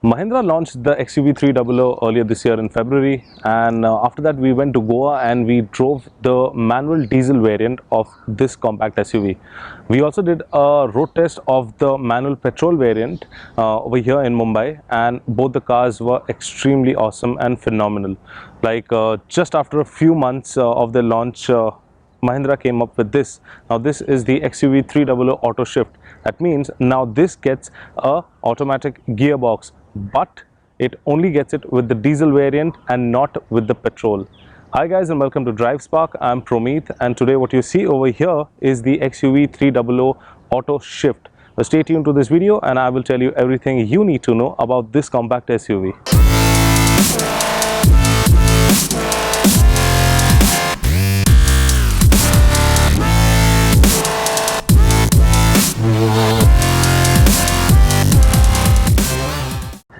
Mahindra launched the XUV300 earlier this year in February, and after that we went to Goa and we drove the manual diesel variant of this compact SUV. We also did a road test of the manual petrol variant over here in Mumbai, and both the cars were extremely awesome and phenomenal. Just after a few months of their launch, Mahindra came up with this. Now this is the XUV300 Auto Shift. That means now this gets a automatic gearbox, but it only gets it with the diesel variant and not with the petrol. Hi guys, and welcome to Drive Spark. I'm Promeet, and today what you see over here is the XUV300 Auto Shift. So stay tuned to this video and I will tell you everything you need to know about this compact SUV.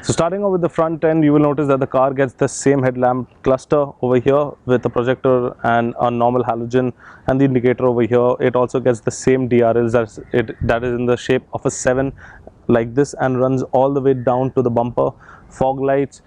So starting off with the front end, you will notice that the car gets the same headlamp cluster over here with a projector and a normal halogen, and the indicator over here. It also gets the same DRLs that is in the shape of a 7 like this and runs all the way down to the bumper. Fog lights.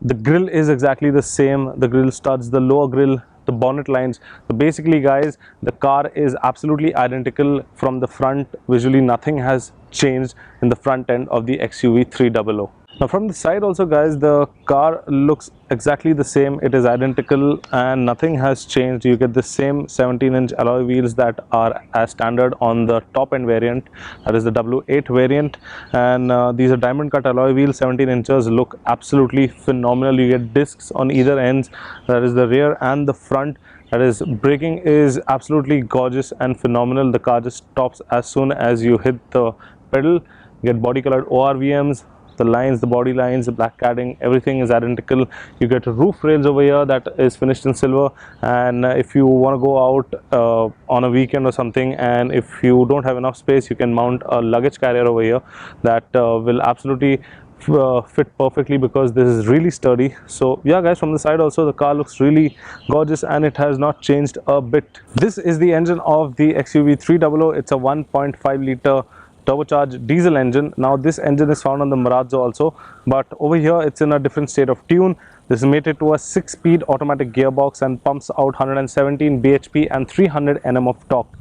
The grille is exactly the same. The grille studs, the lower grille, the bonnet lines. So basically guys, the car is absolutely identical from the front. Visually nothing has changed in the front end of the XUV300. Now from the side also guys, the car looks exactly the same. It is identical and nothing has changed. You get the same 17-inch alloy wheels that are as standard on the top end variant, that is the W8 variant, and these are diamond cut alloy wheels, 17 inches, look absolutely phenomenal. You get discs on either ends, that is the rear and the front. That is, braking is absolutely gorgeous and phenomenal. The car just stops as soon as you hit the pedal. You get body colored ORVMs. The lines, the body lines, the black cladding, everything is identical. You get roof rails over here that is finished in silver, and if you want to go out on a weekend or something, and if you don't have enough space, you can mount a luggage carrier over here that will absolutely fit perfectly, because this is really sturdy. So yeah guys, from the side also the car looks really gorgeous and it has not changed a bit. This is the engine of the XUV300. It's a 1.5 liter turbocharged diesel engine. Now this engine is found on the Marazzo also, but over here it's in a different state of tune. This is mated to a 6-speed automatic gearbox and pumps out 117 bhp and 300 Nm of torque.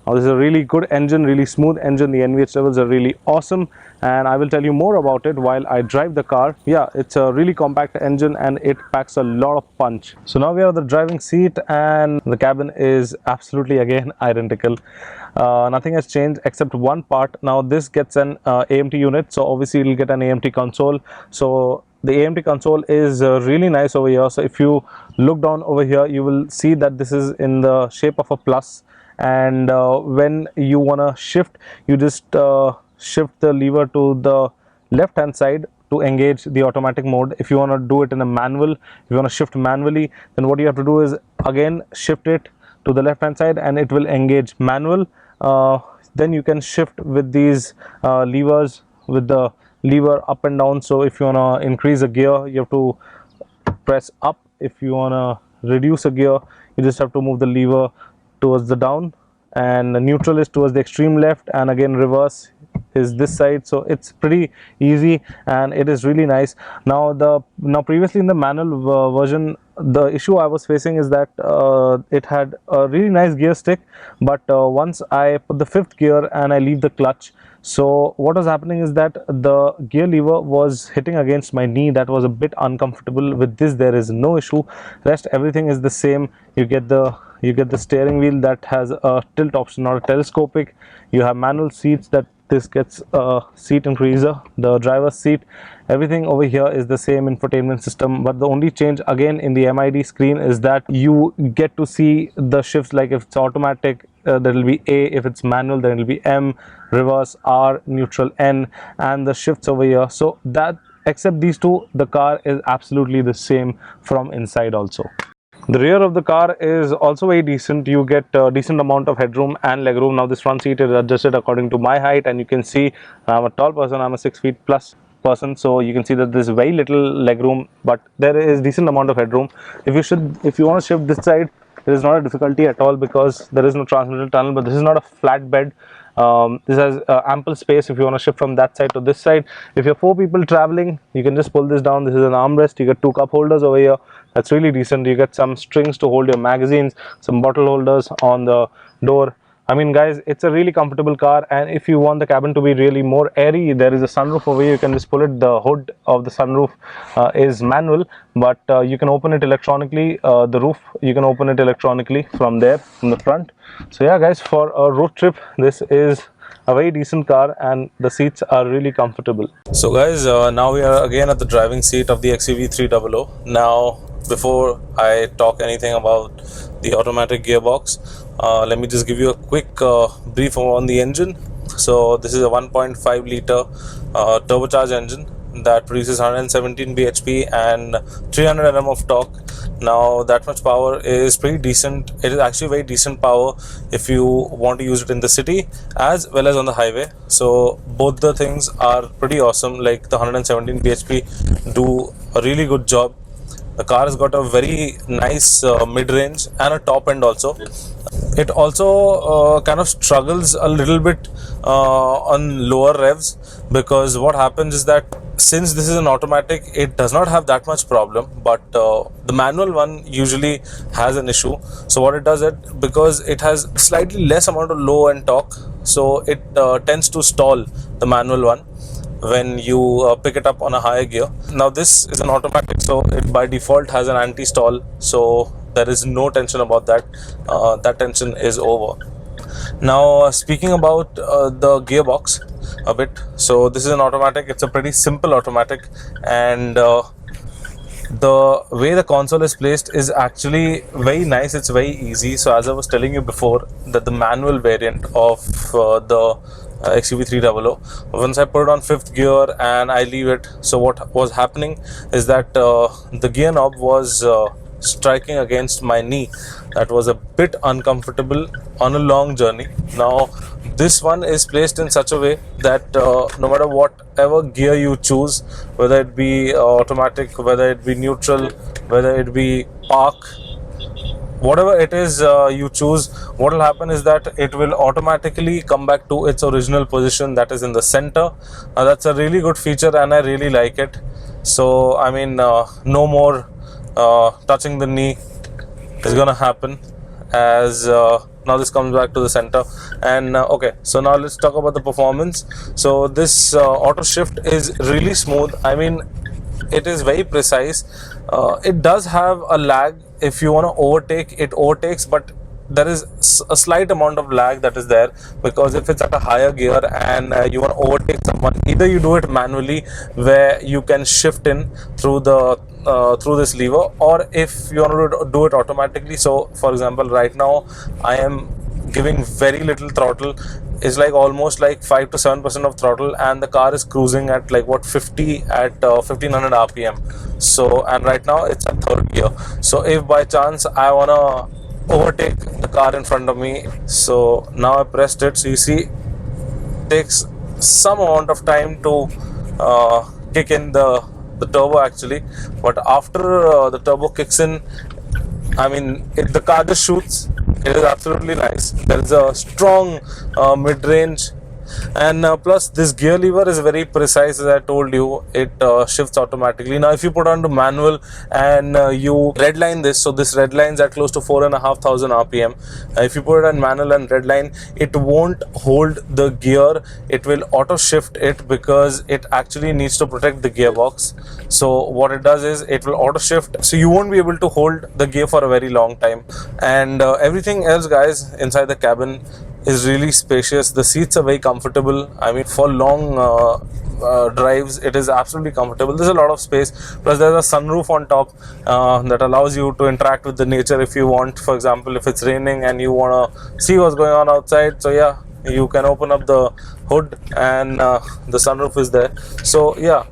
Now this is a really good engine, really smooth engine. The NVH levels are really awesome, and I will tell you more about it while I drive the car. Yeah, it's a really compact engine and it packs a lot of punch. So now we are at the driving seat and the cabin is absolutely again identical. Nothing has changed except one part. Now this gets an AMT unit, so obviously it will get an AMT console. So the AMT console is really nice over here. So if you look down over here, you will see that this is in the shape of a plus, and when you want to shift, you just shift the lever to the left hand side to engage the automatic mode. If you want to do it in a manual, if you want to shift manually, then what you have to do is again shift it to the left hand side and it will engage manual. Then you can shift with these levers, with the lever up and down. So if you want to increase a gear, you have to press up. If you want to reduce a gear, you just have to move the lever towards the down, and the neutral is towards the extreme left, and again reverse is this side. So it's pretty easy and it is really nice. Now previously in the manual version, the issue I was facing is that it had a really nice gear stick, but once I put the 5th gear and I leave the clutch, so what was happening is that the gear lever was hitting against my knee. That was a bit uncomfortable. With this there is no issue. Rest everything is the same. You get the steering wheel that has a tilt option, not a telescopic. You have manual seats, that this gets a seat increaser. The driver's seat, everything over here is the same infotainment system, but the only change again in the MID screen is that you get to see the shifts. Like if it's automatic, there will be A. If it's manual, then it will be M, reverse R, neutral N, and the shifts over here. So that, except these two, the car is absolutely the same from inside also. The rear of the car is also very decent. You get a decent amount of headroom and legroom. Now this front seat is adjusted according to my height, and you can see I'm a tall person, I'm a 6 feet plus person, so you can see that there's very little legroom, but there is decent amount of headroom. If you want to shift this side, there is not a difficulty at all because there is no transmitter tunnel, but this is not a flat bed. This has ample space if you want to shift from that side to this side. If you're 4 people traveling, you can just pull this down. This is an armrest. You get 2 cup holders over here. That's really decent. You get some strings to hold your magazines, some bottle holders on the door. I mean, guys, it's a really comfortable car, and if you want the cabin to be really more airy, there is a sunroof over here. You can just pull it. The hood of the sunroof is manual, but you can open it electronically. The roof, you can open it electronically from there, from the front. So yeah, guys, for a road trip, this is a very decent car, and the seats are really comfortable. So guys, now we are again at the driving seat of the XUV300. Now, before I talk anything about the automatic gearbox, let me just give you a quick brief on the engine. So this is a 1.5 liter turbocharged engine that produces 117 bhp and 300 Nm of torque. Now that much power is pretty decent. It is actually very decent power if you want to use it in the city as well as on the highway. So both the things are pretty awesome. Like the 117 bhp do a really good job. The car has got a very nice mid-range and a top end also. It also kind of struggles a little bit on lower revs, because what happens is that since this is an automatic, it does not have that much problem, but the manual one usually has an issue. So what it does, it because it has slightly less amount of low end torque, so it tends to stall, the manual one, when you pick it up on a higher gear. Now this is an automatic, so it by default has an anti-stall, so there is no tension about that. That tension is over. Now speaking about the gearbox a bit, so this is an automatic. It's a pretty simple automatic, and the way the console is placed is actually very nice. It's very easy. So as I was telling you before, that the manual variant of the XUV300, once I put it on 5th gear and I leave it, so what was happening is that the gear knob was striking against my knee. That was a bit uncomfortable on a long journey. Now this one is placed in such a way that no matter whatever gear you choose, whether it be automatic, whether it be neutral, whether it be park, whatever it is you choose, what will happen is that it will automatically come back to its original position, that is in the center. That's a really good feature and I really like it. So I mean, no more touching the knee is gonna happen, as now this comes back to the center. And okay, so now let's talk about the performance. So this auto shift is really smooth. I mean, it is very precise. It does have a lag. If you want to overtake, it overtakes, but there is a slight amount of lag that is there, because if it's at a higher gear and you want to overtake someone, either you do it manually where you can shift in through the through this lever, or if you want to do it automatically. So for example, right now I am giving very little throttle. It's like almost like 5 to 7% of throttle, and the car is cruising at like what, 50 at 1500 rpm. So, and right now it's at 3rd gear. So if by chance I wanna overtake the car in front of me, so now I pressed it, so you see it takes some amount of time to kick in the turbo actually, but after the turbo kicks in, I mean, the car just shoots. It is absolutely nice. There is a strong mid-range, and plus this gear lever is very precise. As I told you, it shifts automatically. Now if you put on to manual and you redline this, so this redlines at close to 4,500 rpm. If you put it on manual and redline, it won't hold the gear. It will auto shift it, because it actually needs to protect the gearbox. So what it does is it will auto shift, so you won't be able to hold the gear for a very long time. And everything else, guys, inside the cabin is really spacious. The seats are very comfortable. I mean, for long drives, it is absolutely comfortable. There's a lot of space, plus there's a sunroof on top that allows you to interact with the nature if you want. For example, if it's raining and you want to see what's going on outside, so yeah, you can open up the hood and the sunroof is there. So yeah,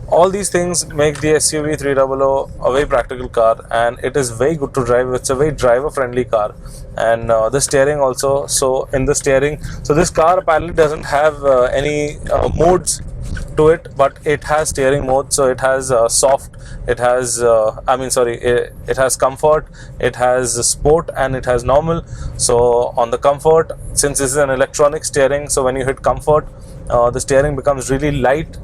all these things make the XUV300 a very practical car, and it is very good to drive. It's a very driver friendly car. And the steering also, so in the steering, so this car apparently doesn't have any modes to it, but it has steering mode. So it has soft, it has it has comfort, it has sport, and it has normal. So on the comfort, since this is an electronic steering, so when you hit comfort, the steering becomes really light.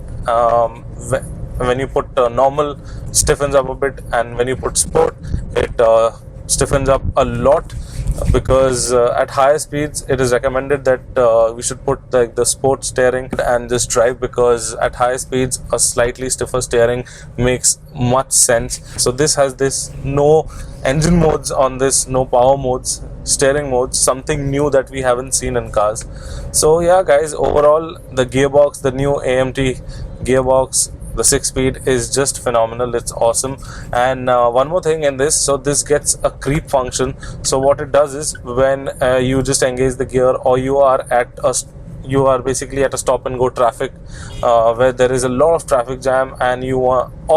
When you put normal, stiffens up a bit, and when you put sport, it stiffens up a lot, because at higher speeds it is recommended that we should put like the sport steering and just drive, because at higher speeds a slightly stiffer steering makes much sense. So this has this no engine modes on this, no power modes, steering modes, something new that we haven't seen in cars. So yeah guys, overall the gearbox, the new AMT gearbox, the 6-speed is just phenomenal. It's awesome. And one more thing in this, so this gets a creep function. So what it does is, when you just engage the gear, or you are basically at a stop and go traffic, where there is a lot of traffic jam, and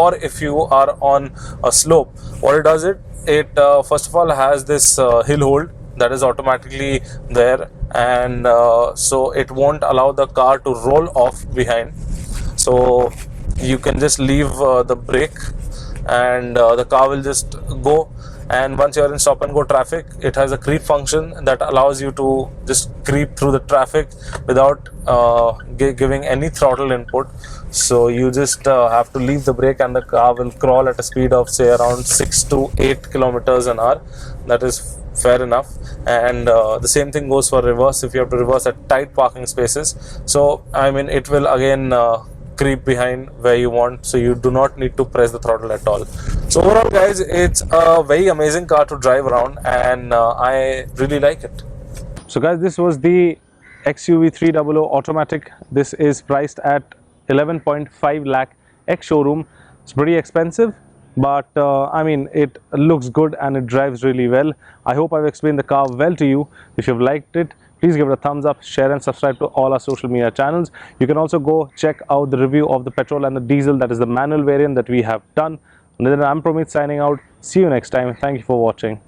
or if you are on a slope, what it does, it first of all has this hill hold that is automatically there, and so it won't allow the car to roll off behind. So you can just leave the brake, and the car will just go. And once you're in stop and go traffic, it has a creep function that allows you to just creep through the traffic without giving any throttle input. So you just have to leave the brake, and the car will crawl at a speed of say around 6 to 8 kilometers an hour. That is fair enough. And the same thing goes for reverse, if you have to reverse at tight parking spaces. So I mean, it will again creep behind where you want, so you do not need to press the throttle at all. So overall guys, it's a very amazing car to drive around, and I really like it. So guys, this was the XUV300 automatic. This is priced at 11.5 lakh ex showroom. It's pretty expensive, but I mean, it looks good and it drives really well. I hope I've explained the car well to you. If you've liked it, please give it a thumbs up, share and subscribe to all our social media channels. You can also go check out the review of the petrol and the diesel, that is the manual variant that we have done. And then I'm Promit signing out. See you next time. Thank you for watching.